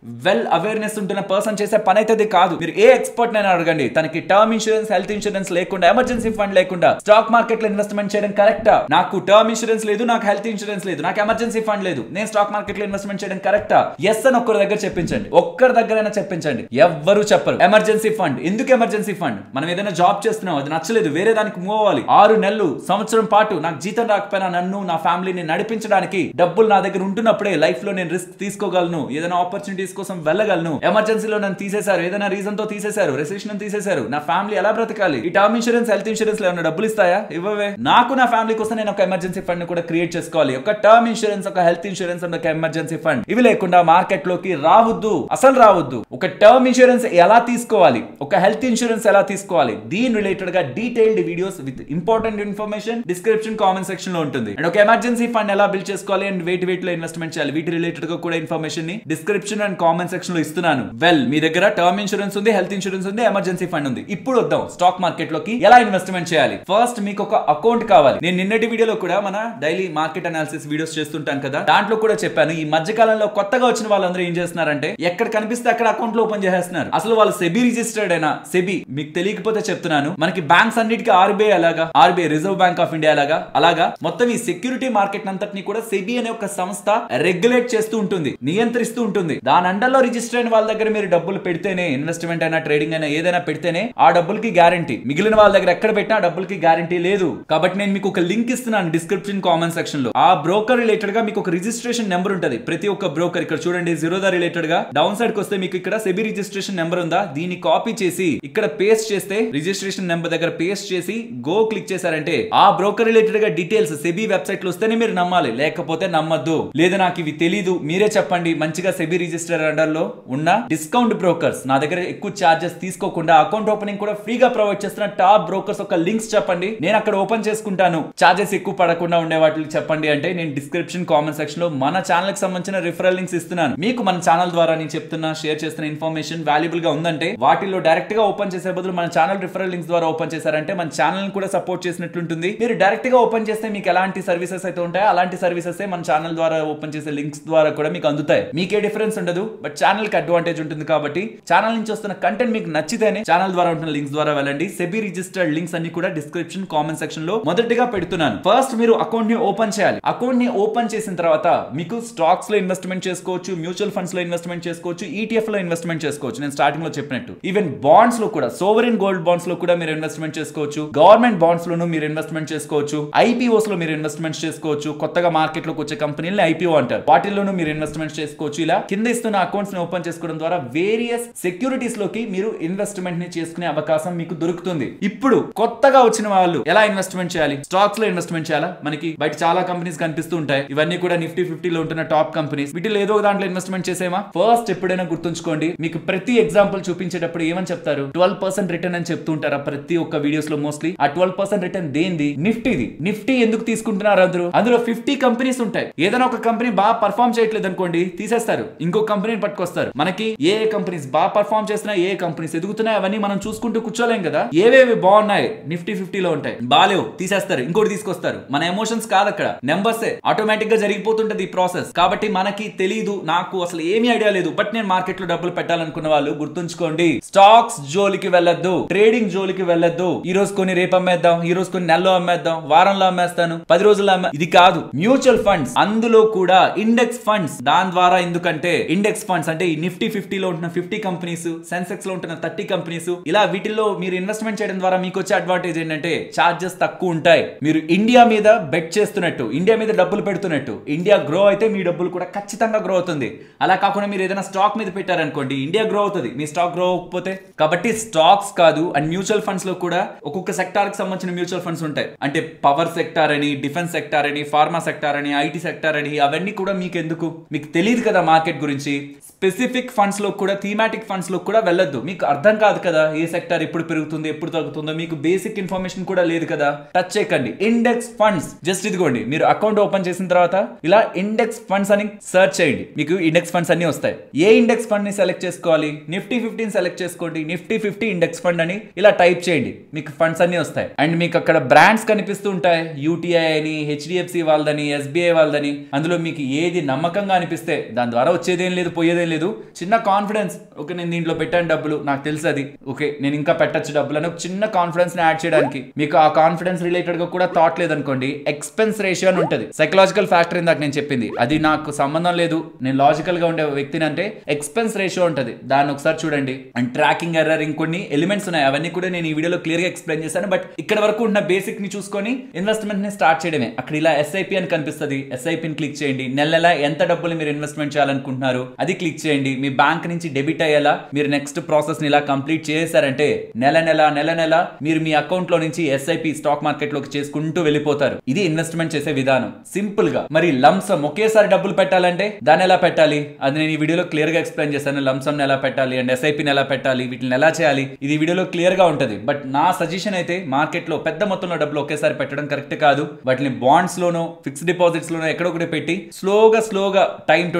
వెల్ అవేర్నెస్ ఉంటున్న పర్సన్ చేసే పని అయితే అది కాదు. మీరు ఏ ఎక్స్పర్ట్ నైనా అడగండి, తనకి టర్మ్ ఇన్సూరెన్స్, హెల్త్ ఇన్సూరెన్స్ లేకుండా లేకుండా ఎమర్జెన్సీ ఫండ్ లేకుండా స్టాక్ మార్కెట్ లో ఇన్వెస్ట్మెంట్ చేయడం కరెక్టా? నాకు టర్మ్ ఇన్సూరెన్స్ లేదు, నాకు హెల్త్ ఇన్సూరెన్స్ లేదు, నాకు ఎమర్జెన్సీ ఫండ్ లేదు, నేను స్టాక్ మార్కెట్ లో ఇన్వెస్ట్మెంట్ చేయడం కరెక్టా? ఎస్ అని ఒక్కరి దగ్గర చెప్పించండి, ఒక్కరి దగ్గరైనా చెప్పించండి. ఎవ్వరు చెప్పరు. ఎమర్జెన్సీ ఫండ్ ఎందుకు? ఎమర్జెన్సీ ఫండ్ మనం ఏదైనా జాబ్ చేస్తున్నాం, అది నచ్చలేదు, వేరే దానికి మూవ్ అవ్వాలి, 6 నెలలు సంవత్సరం పాటు నాకు జీతం రాకపోయినా నన్ను నా ఫ్యామిలీని నడిపించడానికి డబ్బులు నా దగ్గర ఉంటున్నప్పుడే లైఫ్ లో నేను రిస్క్ తీసుకోగలను, ఏదైనా ఆపర్చునిటీస్ కోసం వెళ్ళగలను. ఎమర్జెన్సీలో నన్ను తీసేశారు, ఏదైనా రీజన్ తో తీసేశారు, రెసిషన్ తీసేశారు, నా ఫ్యామిలీ ఎలా బ్రతకాలి? ఈ టర్మ్ ఇన్సూరెన్స్ హెల్త్ ఇన్సూరెన్స్ ఏమైనా డబ్బులు ఇస్తాయా? ఇవ్వవే. నాకు నా ఫ్యామిలీ కోసం నేను ఒక ఎమర్జెన్సీ ఫండ్ కూడా క్రియేట్ చేసుకోవాలి. ఒక టర్మ్ ఇన్సూరెన్స్, ఒక హెల్త్ ఇన్సూరెన్స్, ఒక ఎమర్జెన్సీ ఫండ్, ఇవి లేకుండా మార్కెట్ లోకి రావద్దు, అసలు రావద్దు. ఒక టర్మ్ ఇన్సూరెన్స్ ఎలా తీసుకోవాలి, ఒక హెల్త్ ఇన్సూరెన్స్ ఎలా తీసుకోవాలి, దీని రిలేటెడ్ గా detailed videos with important information description comment section లో ఉంటుంది. అండ్ ఒక ఎమర్జెన్సీ ఫండ్ ఎలా బిల్డ్ చేసుకోవాలి అండ్ వెయిట్ లో ఇన్వెస్ట్మెంట్ చేయాలి, వీటి రిలేటెడ్ గా కూడా ఇన్ఫర్మేషన్ ని డిస్క్రిప్షన్ అండ్ కామెంట్ సెక్షన్ లో ఇస్తున్నాను. వెల్, మీ దగ్గర టర్మ్ ఇన్సూరెన్స్ ఉంది, హెల్త్ ఇన్సూరెన్స్ ఉంది, ఎమర్జెన్సీ ఫండ్ ఉంది. ఇప్పుడు వద్దాం స్టాక్ మార్కెట్ లోకి ఎలా ఇన్వెస్ట్మెంట్ చేయాలి. ఫస్ట్ మీకు ఒక అకౌంట్ కావాలి. నేను నిన్నటి వీడియోలో కూడా మన డైలీ మార్కెట్ అనాలిసిస్ వీడియోస్ చేస్తుంటాం కదా, దాంట్లో కూడా చెప్పాను. ఈ మధ్య కాలంలో కొత్తగా వచ్చిన వాళ్ళందరూ ఏం చేస్తున్నారంటే ఎక్కడ కనిపిస్తే అక్కడ అకౌంట్ లో ఓపెన్ చేస్తున్నారు. అసలు వాళ్ళు సెబీ రిజిస్టర్డ్ అయినా, సెబీ మీకు తెలియకపోతే చెప్తున్నాను, మనకి బ్యాంక్స్ అన్నిటికీ ఆర్బీఐ అలాగా, RBI reserve bank of India అలాగా మొత్తం ఈ సెక్యూరిటీ మార్కెట్ అంతటిని కూడా సెబీ అనే ఒక సంస్థ రెగ్యులేట్ చేస్తూ ఉంటుంది, నియంత్రిస్తూ ఉంటుంది. దాని అండర్లో రిజిస్టర్ అయిన వాళ్ళ దగ్గర మీరు డబ్బులు పెడితేనే, ఇన్వెస్ట్మెంట్ అయినా ట్రేడింగ్ అయినా ఏదైనా పెడితేనే ఆ డబ్బులకి గ్యారంటీ. మిగిలిన వాళ్ళ దగ్గర ఎక్కడ పెట్టినా డబ్బులకి గ్యారంటీ లేదు. కాబట్టి నేను మీకు ఒక లింక్ ఇస్తున్నాను డిస్క్రిప్షన్ కామెంట్ సెక్షన్ లో. ఆ బ్రోకర్ రిలేటెడ్ గా మీకు ఒక రిజిస్ట్రేషన్ నెంబర్ ఉంటుంది. ప్రతి ఒక్క బ్రోకర్ ఇక్కడ చూడండి, జీరోదా రిలేటెడ్ గా డౌన్ సైడ్ కి వస్తే మీకు ఇక్కడ సెబీ రిజిస్ట్రేషన్ నెంబర్ ఉందా, దీన్ని కాపీ చేసి ఇక్కడ పేస్ట్ చేస్తే, రిజిస్ట్రేషన్ నెంబర్ దగ్గర పేస్ట్ చేసి గో క్లిక్ చేశారంటే ఆ బ్రోకర్ రిలేటెడ్ గా డీటెయిల్స్ సెబీ వెబ్సైట్ లో వస్తేనే మీరు నమ్మాలి, లేకపోతే నమ్మద్దు. లేదా నాకు ఇవి తెలీదు మీరే చెప్పండి, మంచిగా సెబీ రిజిస్టర్ అండర్ లో ఉన్న డిస్కౌంట్ బ్రోకర్స్ నా దగ్గర ఎక్కువ చార్జెస్ తీసుకోకుండా అకౌంట్ ఓపెనింగ్ కూడా ఫ్రీగా ప్రొవైడ్ చేస్తున్న టాప్ బ్రోకర్స్ ఒక లింక్స్ చెప్పండి, నేను అక్కడ ఓపెన్ చేసుకుంటాను, చార్జెస్ ఎక్కువ పడకుండా ఉండే వాటికి చెప్పండి అంటే నేను డిస్క్రిప్షన్ కామెంట్ సెక్షన్ లో మన ఛానల్ కి సంబంధించిన రిఫరల్ లింక్స్ ఇస్తున్నాను. మీకు మన ఛానల్ ద్వారా నేను చెప్తున్నా, షేర్ చేస్తున్న ఇన్ఫర్మేషన్ వాల్యుబుల్ గా ఉందంటే వాటిలో డైరెక్ట్ గా ఓపెన్ చేసే బదులు మన ఛానల్ రిఫరల్ లింక్స్ ద్వారా ఓపెన్ చేశారంటే మన ఛానల్ కూడా సపోర్ట్ చేసినట్లుంటుంది. మీరు డైరెక్ట్ గా ఓపెన్ చేస్తే మీకు ఎలాంటి సర్వీసెస్ అయితే ఉంటాయో అలాంటి సర్వీసెస్ మన ఛానల్ ద్వారా ఓపెన్ చేసే లింక్స్ ద్వారా కూడా మీకు అందుతాయి. మీకే డిఫరెన్స్ ఉండదు, బట్ ఛానల్ కి అడ్వాంటేజ్ ఉంటుంది. కాబట్టి ఛానల్ నుంచి వస్తున్న కంటెంట్ మీకు నచ్చితేనే ఛానల్ ద్వారా ఉంటున్న లింక్స్ ద్వారా వెళ్ళండి. సెబీ రిజిస్టర్డ్ లింక్స్ అన్ని కూడా డిస్క్రిప్షన్ కామెంట్ సెక్షన్ లో మొదటిగా పెడుతున్నాను. ఫస్ట్ మీరు అకౌంట్ ని ఓపెన్ చేయాలి. అకౌంట్ ని ఓపెన్ చేసిన తర్వాత మీకు స్టాక్స్ లో ఇన్వెస్ట్మెంట్ చేసుకోవచ్చు, మ్యూచువల్ ఫండ్స్ లో ఇన్వెస్ట్మెంట్ చేసుకోవచ్చు, ఈటీఎఫ్ లో ఇన్వెస్ట్మెంట్ చేసుకోవచ్చు. నేను స్టార్టింగ్ లో చెప్పినట్టు ఈవెన్ బాండ్స్ లో కూడా, సోవరెన్ గోల్డ్ బాండ్స్ లో కూడా మీరు ఇన్వెస్ట్మెంట్ చేసుకోవచ్చు, గవర్నమెంట్ బాండ్స్ లోను మీరు ఇన్వెస్ట్మెంట్ చేసుకోవచ్చు, ఐపీఓస్ లో మీరు ఇన్వెస్ట్మెంట్ చేసుకోవచ్చు. కొత్తగా మార్కెట్ లోకి వచ్చే కంపెనీలను ఐపీఓ అంటారు, వాటిల్లోనూ మీరు ఇన్వెస్ట్మెంట్ చేసుకోవచ్చు. ఇలా కింద ఇస్తున్న అకౌంట్స్ ని ఓపెన్ చేసుకోవడం ద్వారా వేరియస్ సెక్యూరిటీస్ లోకి మీరు ఇన్వెస్ట్మెంట్ ని చేసుకునే అవకాశం మీకు దొరుకుతుంది. ఇప్పుడు కొత్తగా వచ్చిన వాళ్ళు ఎలా ఇన్వెస్ట్మెంట్ చేయాలి? స్టాక్స్ లో ఇన్వెస్ట్మెంట్ చేయాలా? మనకి బయట చాలా కంపెనీస్ కనిపిస్తూ ఉంటాయి, ఇవన్నీ కూడా నిఫ్టీ 50 లో ఉంటున్న టాప్ కంపెనీస్. వీటిలో ఏదో దాంట్లో ఇన్వెస్ట్మెంట్ చేసేమా? ఫస్ట్ ఎప్పుడైనా గుర్తుంచుకోండి, మీకు ప్రతి ఎగ్జాంపుల్ చూపించేటప్పుడు ఏమని చెప్తారు? 12% రిటర్న్ అని చెప్తూ ఉంటారా ప్రతి ఒక్క వీడియోస్ లో మోస్ట్లీ. ఆ 12% రిటర్న్ దేంది? నిఫ్టీది. నిఫ్టీ ఎందుకు తీసుకుంటున్నారు అందరూ? అందులో 50 కంపెనీస్ ఉంటాయి. ఏదైనా ఒక కంపెనీ బాగా పర్ఫార్మ్ చేయట్లేదు అనుకోండి, తీసేస్తారు, ఇంకో కంపెనీని పట్టుకొస్తారు. మనకి ఏ కంపెనీస్ బాగా పర్ఫార్మ్ చేస్తున్నాయి, ఏ కంపెనీస్ ఎదుగుతున్నాయి అవన్నీ మనం చూసుకుంటూ కూర్చోలేం కదా. ఏవేవి బాగున్నాయి నిఫ్టీ 50 లో ఉంటాయి, బాలేవు తీసేస్తారు, ఇంకోటి తీసుకొస్తారు. మన ఎమోషన్స్ కాదు అక్కడ, నెంబర్సే. ఆటోమేటిక్ గా జరిగిపోతుంటది ఈ ప్రాసెస్. కాబట్టి మనకి తెలియదు, నాకు అసలు ఏమీ ఐడియా లేదు, బట్ నేను మార్కెట్ లో డబ్బులు పెట్టాలనుకున్న వాళ్ళు గుర్తుంచుకోండి, స్టాక్స్ జోలికి వెళ్ళొద్దు, ట్రేడింగ్ జోలికి వెళ్ళొద్దు. ఈ రోజు కొన్ని రేపు అమ్మేద్దాం, ఈ రోజు కొన్ని నెలలో అమ్మేద్దాం, వారంలో అమ్మేస్తాను, 10 రోజుల్లో ఇది కాదు. మ్యూచువల్ ఫండ్స్, అందులో కూడా ఇండెక్స్ ఫండ్స్. దాని ద్వారా ఎందుకంటే ఇండెక్స్ ఫండ్స్ అంటే ఈ నిఫ్టీ 50 లో ఉంటున్న 50 కంపెనీస్, సెన్సెక్స్ లో ఉంటున్న 30 కంపెనీస్, ఇలా వీటిల్లో మీరు ఇన్వెస్ట్మెంట్ చేయడం ద్వారా మీకు వచ్చే అడ్వాంటేజ్ ఏంటంటే చార్జెస్ తక్కువ ఉంటాయి. మీరు ఇండియా మీద బెట్ చేస్తున్నట్టు, ఇండియా మీద డబ్బులు పెడుతున్నట్టు, ఇండియా గ్రో అయితే మీ డబ్బులు కూడా ఖచ్చితంగా గ్రో అవుతుంది. అలా కాకుండా మీరు ఏదైనా స్టాక్ మీద పెట్టారనుకోండి, ఇండియా గ్రో అవుతుంది, మీ స్టాక్ గ్రో అవ్వకపోతే. కాబట్టి స్టాక్స్ కాదు, అండ్ మ్యూచువల్ ఫండ్స్ లో కూడా ఒక్కొక్క సెక్టార్ కి సంబంధించిన మ్యూచువల్ ఫండ్స్ ఉంటాయి. అంటే పవర్ సెక్టార్ అని, డిఫెన్స్ సెక్టార్ అని, ఫార్మా సెక్టార్ అని, ఐటీ సెక్టార్ అని, అవన్నీ కూడా మీకు ఎందుకు? మీకు తెలియదు కదా మార్కెట్ గురించి. స్పెసిఫిక్ ఫండ్స్ లో కూడా, థీమాటిక్ ఫండ్స్ లో కూడా వెళ్ళొద్దు, మీకు అర్థం కాదు కదా ఏ సెక్టార్ ఎప్పుడు పెరుగుతుంది ఎప్పుడు తగ్గుతుందో, మీకు బేసిక్ ఇన్ఫర్మేషన్ కూడా లేదు కదా. టచ్ చేయకండి. ఇండెక్స్ ఫండ్స్ జస్ట్ ఇదిగోండి, మీరు అకౌంట్ ఓపెన్ చేసిన తర్వాత ఇలా ఇండెక్స్ ఫండ్స్ అని సర్చ్ చేయండి, మీకు ఇండెక్స్ ఫండ్స్ అన్ని వస్తాయి. ఏ ఇండెక్స్ ఫండ్ ని సెలెక్ట్ చేసుకోవాలి? నిఫ్టీ 50 సెలెక్ట్ చేసుకోండి, నిఫ్టీ 50 ఇండెక్స్ ఫండ్ అని ఇలా టైప్ చేయండి, మీకు ఫండ్స్ అన్ని వస్తాయి. అండ్ మీకు అక్కడ బ్రాండ్స్ కనిపిస్తూ ఉంటాయి, యూటీఐ అని, హెచ్డిఎఫ్సి వాళ్ళదని, ఎస్బీఐ వాళ్ళదని. అందులో మీకు ఏది నమ్మకంగా అనిపిస్తే, దాని ద్వారా వచ్చేదేం లేదు పోయేదేం ఏం లేదు, చిన్న కాన్ఫిడెన్స్. ఓకే నేను దీంట్లో పెట్టాను డబ్బులు, నాకు తెలుసు అది, ఓకే నేను ఇంకా పెట్టచ్చు డబ్బులు అని ఒక చిన్న కాన్ఫిడెన్స్ ని యాడ్ చేయడానికి. మీకు ఆ కాన్ఫిడెన్స్ రిలేటెడ్ గా కూడా థాట్ లేదనుకోండి, ఎక్స్పెన్స్ రేషియో అని ఉంటుంది, సైకలాజికల్ ఫ్యాక్టర్ ఇందాక నేను చెప్పింది, అది నాకు సంబంధం లేదు, నేను లాజికల్ గా ఉండే వ్యక్తిని అంటే ఎక్స్పెన్స్ రేషియో ఉంటుంది, దాన్ని ఒకసారి చూడండి. అండ్ ట్రాకింగ్ ఎర్రర్, ఇంకొన్ని ఎలిమెంట్స్ ఉన్నాయి, అవన్నీ కూడా నేను ఈ వీడియోలో క్లియర్ గా ఎక్స్ప్లెయిన్ చేశాను. బట్ ఇక్కడ వరకు ఉన్న బేసిక్ ని చూసుకొని ఇన్వెస్ట్మెంట్ ని స్టార్ట్ చేయడమే. అక్కడ ఇలా SIP అని కనిపిస్తుంది, SIP ని క్లిక్ చేయండి. నెల నెల ఎంత డబ్బులు మీరు ఇన్వెస్ట్మెంట్ చేయాలనుకుంటున్నారు అది క్లిక్ చేయండి. మీ బ్యాంక్ నుంచి డెబిట్ అయ్యేలా మీరు నెక్స్ట్ ప్రాసెస్ ని ఇలా కంప్లీట్ చేశారంటే నెల నెల మీరు మీ అకౌంట్ లో నుంచి SIP స్టాక్ మార్కెట్ లోకి చేసుకుంటూ వెళ్ళిపోతారు. ఇది ఇన్వెస్ట్మెంట్ చేసే విధానం సింపుల్ గా. మరి లంసమ్ ఒకేసారి డబ్బులు పెట్టాలంటే దాన్ని ఎలా పెట్టాలి అది నేను ఈ వీడియోలో క్లియర్ గా ఎక్స్ప్లెయిన్ చేశాను. లంసమ్ ఎలా పెట్టాలి అండ్ SIP ఎలా పెట్టాలి, వీటిని ఎలా చేయాలి, ఇది వీడియోలో క్లియర్ గా ఉంటది. బట్ నా సజెషన్ అయితే మార్కెట్ లో పెద్ద మొత్తంలో డబ్బులు ఒకేసారి పెట్టడం కరెక్ట్ కాదు. వాటిని బాండ్స్ లోనో ఫిక్స్డ్ డిపాజిట్స్ లోనో ఎక్కడో ఒకటి పెట్టి స్లోగా టైం టు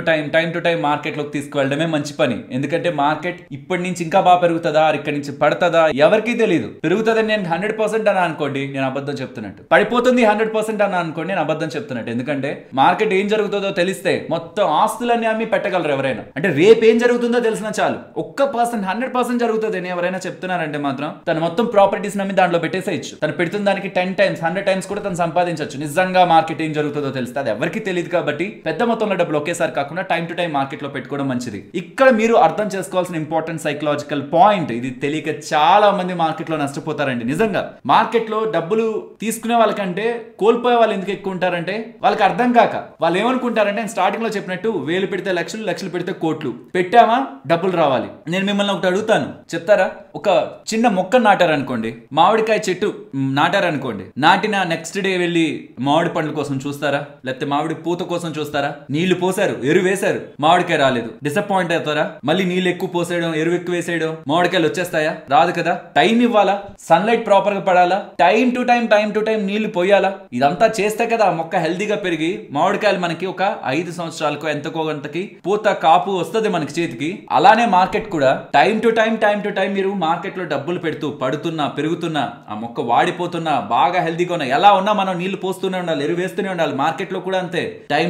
టైం మార్కెట్ లోకి తీసుకువెళ్ళడమే మంచి పని. ఎందుకంటే మార్కెట్ ఇప్పటి నుంచి ఇంకా బాగా పెరుగుతుందా, ఇక్కడ నుంచి పడుతుందా ఎవరికి తెలియదు. పెరుగుతుందని నేను 100% అని అనుకోండి, నేను అబద్ధం చెప్తున్నట్టు. పడిపోతుంది 100% అని అనుకోండి, నేను అబద్ధం చెప్తున్నట్టు. ఎందుకంటే మార్కెట్ ఏం జరుగుతుందో తెలిస్తే మొత్తం ఆస్తులన్నీ అమ్మి పెట్టగలరు ఎవరైనా. అంటే రేపు ఏం జరుగుతుందో తెలిసినా చాలు. 1% జరుగుతుంది అని ఎవరైనా చెప్తున్నారంటే మాత్రం తను మొత్తం ప్రాపర్టీస్ నమ్మి దాంట్లో పెట్టేసేయచ్చు. తను పెడుతున్న దానికి 10 times 100 times కూడా తను సంపాదించవచ్చు. నిజంగా మార్కెట్ ఏం జరుగుతుందో తెలిస్తే అది ఎవరికి తెలియదు. కాబట్టి పెద్ద మొత్తంలో డబ్బులు ఒకేసారి కాకుండా టైం టు టైం మార్కెట్ లో పెట్టుకోవడం మంచిది. ఇక్కడ మీరు అర్థం చేసుకోవాల్సిన ఇంపార్టెంట్ సైకలాజికల్ పాయింట్, ఇది తెలియక చాలా మంది మార్కెట్ లో నష్టపోతారండి. నిజంగా మార్కెట్ లో డబ్బులు తీసుకునే వాళ్ళకంటే కోల్పోయే వాళ్ళు ఎందుకు ఎక్కువ ఉంటారంటే వాళ్ళకి అర్థం కాక వాళ్ళు ఏమనుకుంటారంటే స్టార్టింగ్ లో చెప్పినట్టు వేలు పెడితే లక్షలు, లక్షలు పెడితే కోట్లు, పెట్టామా డబ్బులు రావాలి. నేను మిమ్మల్ని ఒకటి అడుగుతాను, చెప్తారా? ఒక చిన్న మొక్క నాటారనుకోండి, మామిడికాయ చెట్టు నాటారనుకోండి, నాటిన నెక్స్ట్ డే వెళ్ళి మామిడి పండ్ల కోసం చూస్తారా, లేకపోతే మామిడి పూత కోసం చూస్తారా? నీళ్లు పోసారు, ఎరువు వేశారు, మామిడికాయ రాలేదు, డిసప్పాయింట్ అవుతారా? మళ్ళీ నీళ్ళు ఎక్కువ పోసేయడం, ఎరువు ఎక్కువ వేసేయడం, మామిడికాయలు వచ్చేస్తాయా? రాదు కదా. టైం ఇవ్వాలా, సన్లైట్ ప్రాపర్ గా పడాలా, టైం టు టైం నీళ్లు పోయాలా, ఇదంతా చేస్తే కదా మొక్క హెల్దీగా పెరిగి మామిడికాయలు మనకి ఒక 5 సంవత్సరాలకు ఎంతకో గంటకి పూత కాపు వస్తుంది మనకి చేతికి. అలానే మార్కెట్ కూడా టైం టు టైం మీరు మార్కెట్ లో డబ్బులు పెడుతూ పడుతున్నా పెరుగుతున్నా ఆ మొక్క వాడిపోతున్నా బాగా హెల్దీగా ఉన్నా ఎలా ఉన్నా మనం నీళ్లు పోస్తూనే ఉండాలి, ఎరువు వేస్తూనే ఉండాలి. మార్కెట్ లో కూడా అంతే, టైం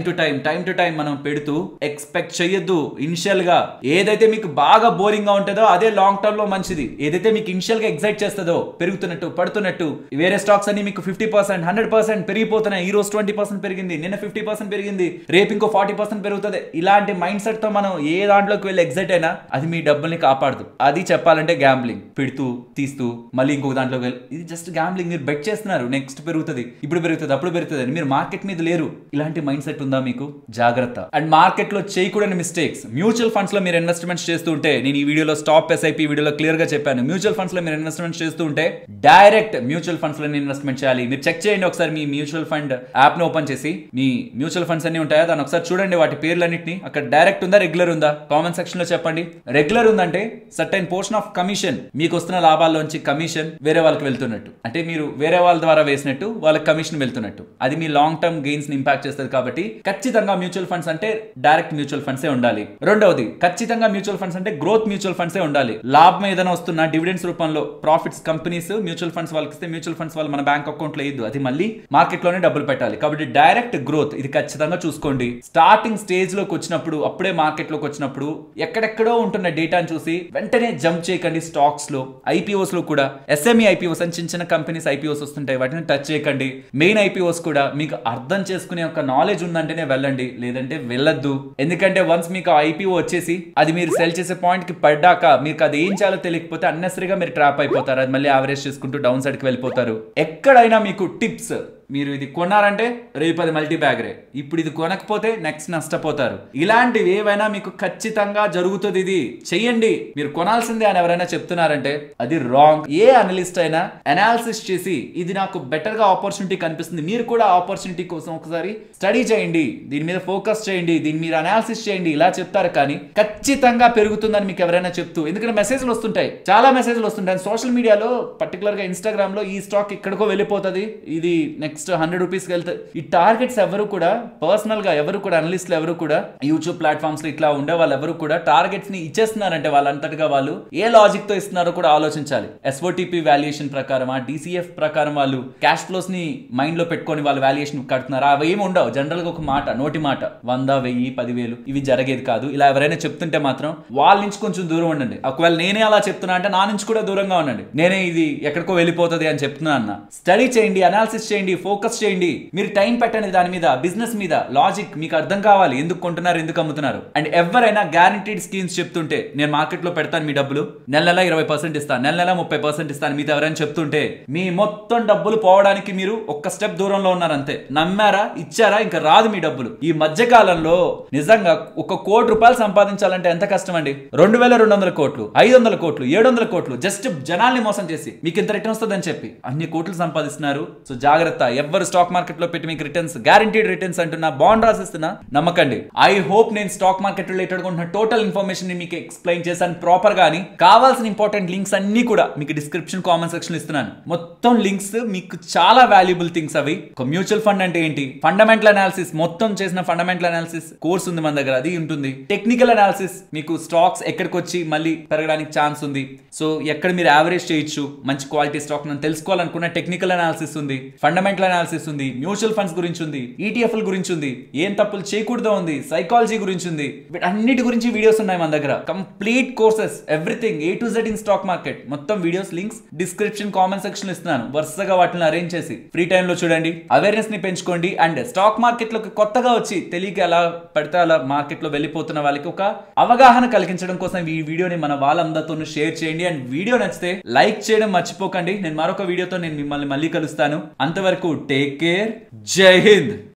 టు టైం మనం పెడుతూ ఎక్స్పెక్ట్ చేయొద్దు. ఇనిషియల్ గా ఏదైతే మీకు బాగా బోరింగ్ గా ఉంటుందో అదే లాంగ్ టర్మ్ లో మంచిది. ఏదైతే మీకు ఇనిషియల్ గా ఎక్సైట్ చేస్తుందో పెరుగుతున్నట్టు పడుతున్నట్టు, వేరే స్టాక్స్ అన్ని మీకు 50% 100% పెరిగిపోతున్నాయి. ఈ రోజు 20% పెరిగింది, నిన్న 50% పెరిగింది, రేపు ఇంకో 40% పెరుగుతుంది. ఇలాంటి మైండ్ సెట్ తో మనం ఏ దాంట్లోకి వెళ్ళి ఎగ్జైట్ అయినా అది మీ డబ్బుల్ని కాపాడదు. అది చెప్పాలంటే గ్యాంబ్లింగ్. పెడుతూ తీస్తూ మళ్ళీ ఇంకొక దాంట్లోకి వెళ్ళి, ఇది జస్ట్ గ్యాంబ్లింగ్. మీరు బెట్ చేస్తున్నారు, నెక్స్ట్ పెరుగుతుంది, ఇప్పుడు పెరుగుతుంది, అప్పుడు పెరుగుతుంది అని. మీరు మార్కెట్ మీద లేరు. ఇలాంటి మైండ్ సెట్ ఉందా మీకు? జాగ్రత్త. అండ్ మార్కెట్ లో చేయకూడని మిస్టేక్స్, మ్యూచువల్ ఫండ్స్ లో మీరు ఇన్వెస్ట్మెంట్స్ చేస్తూ ఉంటే, నేను ఈ వీడియోలో స్టాప్ SIP వీడియోలో క్లియర్ గా చెప్పాను. మ్యూచువల్ ఫండ్స్ లో మీరు ఇన్వెస్ట్మెంట్ చేస్తూ ఉంటే డైరెక్ట్ మ్యూచువల్ ఫండ్స్ లో ఇన్వెస్ట్మెంట్ చేయాలి. మీరు చెక్ చేయండి ఒకసారి, మీ మ్యూచువల్ ఫండ్ యాప్ ని ఓపెన్ చేసి మీ మ్యూచువల్ ఫండ్స్ అన్ని ఉంటాయా దాన్ని ఒకసారి చూడండి, వాటి పేర్లన్నింటినీ. అక్కడ డైరెక్ట్ ఉందా, రెగ్యులర్ ఉందా? కామెంట్ సెక్షన్ లో చెప్పండి. రెగ్యులర్ ఉందంటే సర్టైన్ పోర్షన్ ఆఫ్ కమిషన్, మీకు వస్తున్న లాభాల్లోంచి కమిషన్ వేరే వాళ్ళకి వెళ్తున్నట్టు, అంటే మీరు వేరే వాళ్ళ ద్వారా వేసినట్టు వాళ్ళకి కమిషన్ వెళ్తున్నట్టు, అది మీ లాంగ్ టర్మ్ గెయిన్స్ ని ఇంపాక్ట్ చేస్తుంది. కాబట్టి ఖచ్చితంగా మ్యూచువల్ ఫండ్స్ అంటే డైరెక్ట్ మ్యూచువల్ ఫండ్సే ఉండాలి. రెండవది, ఖచ్చితంగా మ్యూచువల్ ఫండ్స్ అంటే గ్రోత్ మ్యూచువల్ ఫండ్సే ఉండాలి. లాభం ఏదైనా వస్తున్న డివిడెండ్స్ రూపంలో ప్రాఫిట్స్ కంపెనీస్ మ్యూచువల్ ఫండ్స్ వాళ్ళకి ఇస్తే మ్యూచువల్ ఫండ్స్ వాళ్ళు మన బ్యాంక్ అకౌంట్ లో ఇద్దు, అది మళ్ళీ మార్కెట్ లోనే డబ్బులు పెట్టాలి. కాబట్టి డైరెక్ట్ గ్రోత్ ఇది ఖచ్చితంగా చూసుకోండి. స్టార్టింగ్ స్టేజ్ లోకి వచ్చినప్పుడు, అప్పుడే మార్కెట్ లోకి వచ్చినప్పుడు ఎక్కడెక్కడో ఉంటున్న డేటాను చూసి వెంటనే జంప్ చేయకండి. స్టాక్స్ లో, IPOs లో కూడా SME IPOs అని చిన్న కంపెనీస్ IPOs వస్తుంటాయి, వాటిని టచ్ చేయకండి. మెయిన్ IPOs కూడా మీకు అర్థం చేసుకునే ఒక నాలెడ్జ్ ఉందంటేనే వెళ్ళండి, లేదంటే వెళ్ళొద్దు. ఎందుకంటే వన్స్ మీకు IPO వచ్చేసి అది మీరు సెల్ చేసే పాయింట్ కి పడ్డాక మీకు అది ఏం చేయాలో తెలియకపోతే అన్నెసరీగా మీరు ట్రాప్ అయిపోతారు. అది మళ్ళీ యావరేజ్ చేసుకుంటూ డౌన్ సైడ్ కి వెళ్ళిపోతారు. ఎక్కడైనా మీకు టిప్స్, మీరు ఇది కొన్నారంటే రేపు అది మల్టీ బ్యాగరే, ఇప్పుడు ఇది కొనకపోతే నెక్స్ట్ నష్టపోతారు. ఇలాంటివి ఏవైనా మీకు ఖచ్చితంగా జరుగుతుంది. ఇది చెయ్యండి, మీరు కొనాల్సిందే అని ఎవరైనా చెప్తున్నారంటే అది రాంగ్. ఏ అనలిస్ట్ అయినా అనాలిసిస్ చేసి ఇది నాకు బెటర్ గా ఆపర్చునిటీ కనిపిస్తుంది, మీరు కూడా ఆపర్చునిటీ కోసం ఒకసారి స్టడీ చేయండి, దీని మీద ఫోకస్ చేయండి, దీని మీద అనాలిసిస్ చేయండి, ఇలా చెప్తారు. కానీ ఖచ్చితంగా పెరుగుతుందని మీకు ఎవరైనా చెప్తూ, ఎందుకంటే మెసేజ్లు వస్తుంటాయి, చాలా మెసేజ్లు వస్తుంటాయి సోషల్ మీడియాలో, పర్టికులర్ గా ఇన్స్టాగ్రామ్ లో, ఈ స్టాక్ ఇక్కడికో వెళ్ళిపోతుంది, ఇది నెక్స్ట్ నెక్స్ట్ 100 రూపీస్కి వెళ్తే ఈ టార్గెట్స్ ఎవరు కూడా పర్సనల్ గా ఎవరు కూడా అనలిస్టులు ఎవరు కూడా యూట్యూబ్ ప్లాట్ఫామ్స్ లో ఇట్లా ఉండే వాళ్ళు ఎవరు కూడా టార్గెట్స్ ని ఇచ్చేస్తున్నారంటే వాళ్ళంతటిగా వాళ్ళు ఏ లాజిక్ తో ఇస్తున్నారో కూడా ఆలోచించాలి. ఎస్ఓటిపి వాల్యుయేషన్ ప్రకారం డిసిఎఫ్ ప్రకారం వాళ్ళు క్యాష్ ఫ్లోస్ ని మైండ్ లో పెట్టుకొని వాళ్ళు వాల్యుయేషన్ కడుతున్నారు. అవి ఏమి ఉండవు. జనరల్ గా ఒక మాట, నోటి మాట 100, 1000, 10,000 ఇవి జరిగేది కాదు. ఇలా ఎవరైనా చెప్తుంటే మాత్రం వాళ్ళ నుంచి కొంచెం దూరం ఉండండి. ఒకవేళ నేనే అలా చెప్తున్నా అంటే నా నుంచి కూడా దూరంగా ఉండండి. నేనే ఇది ఎక్కడికో వెళ్ళిపోతుంది అని చెప్తున్నా అన్న. స్టడీ చేయండి, అనాలిసిస్ చేయండి, ఫోకస్ చేయండి. మీరు టైం పెట్టండి దాని మీద, బిజినెస్ మీద. లాజిక్ మీకు అర్థం కావాలి, ఎందుకు కొంటున్నారు, ఎందుకు అమ్ముతున్నారు. అండ్ ఎవరైనా గ్యారంటీడ్ స్కీమ్స్ చెప్తుంటే నేను మార్కెట్ లో పెడతాను మీ డబ్బులు, నెల 20% ఇస్తాను, నెల 30% ఇస్తాను, మీతో ఎవరైనా చెప్తుంటే మీ మొత్తం డబ్బులు పోవడానికి మీరు ఒక్క స్టెప్ దూరంలో ఉన్నారు అంతే. నమ్మారా, ఇచ్చారా, ఇంకా రాదు మీ డబ్బులు. ఈ మధ్య కాలంలో నిజంగా 1 కోటి రూపాయలు సంపాదించాలంటే ఎంత కష్టం అండి. 2200 కోట్లు, 500 కోట్లు, 700 కోట్లు జస్ట్ జనాల్ని మోసం చేసి మీకు ఇంత రిటర్న్ వస్తుందని చెప్పి అన్ని కోట్లు సంపాదిస్తున్నారు. సో జాగ్రత్త. ఎవరు స్టాక్ మార్కెట్ లో పెట్టి మీకు రిటర్న్స్, గ్యారంటీడ్ రిటర్న్స్ అంటున్నా, బాండ్ రాసిస్తున్నా నమ్మకండి. ఐ హోప్ నేను స్టాక్ మార్కెట్ రిలేటెడ్ ఉన్న టోటల్ ఇన్ఫర్మేషన్ ని మీకు ఎక్స్ప్లెయిన్ చేశాను ప్రాపర్ గాని. కావాల్సిన ఇంపార్టెంట్ లింక్స్ అన్ని కూడా మీకు డిస్క్రిప్షన్, కామెంట్ సెక్షన్ ఇస్తున్నాను. మొత్తం లింక్స్ మీకు చాలా వాల్యుబుల్ థింగ్స్ అవి. మ్యూచువల్ ఫండ్ అంటే ఏంటి, ఫండమెంటల్ అనాలిసిస్, మొత్తం చేసిన ఫండమెంటల్ అనాలిసిస్ కోర్స్ ఉంది మన దగ్గర, అది ఉంటుంది. టెక్నికల్ అనాలిసిస్, మీకు స్టాక్స్ ఎక్కడికి వచ్చి మళ్ళీ పెరగడానికి ఛాన్స్ ఉంది, సో ఎక్కడ మీరు యావరేజ్ చేయొచ్చు, మంచి క్వాలిటీ స్టాక్ అని తెలుసుకోవాలనుకున్న టెక్నికల్ అనాలిసిస్ ఉంది, ఫండమెంటల్ అనాలిసిస్ ఉంది, మ్యూచువల్ ఫండ్స్ గురించి ఉంది, ఈటీఎఫ్ల గురించి ఉంది, ఏం తప్పులు చేయకూడదో ఉంది, సైకాలజీ గురించి ఉంది. అన్నిటి గురించి వీడియోస్ ఉన్నాయి మన దగ్గర. Complete courses, everything A to Z in stock market. మొత్తం videos links description, comment section ఇస్తున్నాను. వరుసగా వాటిని అరేంజ్ చేసి ఫ్రీ టైం లో చూడండి, అవేర్నెస్ ని పెంచుకోండి. అండ్ స్టాక్ మార్కెట్ లోకి కొత్తగా వచ్చి తెలియక ఎలా పడితే అలా మార్కెట్ లో వెళ్ళిపోతున్న వాళ్ళకి ఒక అవగాహన కలిగించడం కోసం ఈ వీడియోని మన వాళ్ళందరితో షేర్ చేయండి. అండ్ వీడియో నచ్చితే లైక్ చేయడం మర్చిపోకండి. నేను మరొక వీడియోతో నేను మిమ్మల్ని మళ్ళీ కలుస్తాను. అంతవరకు టేక్ కేర్. జై హింద్.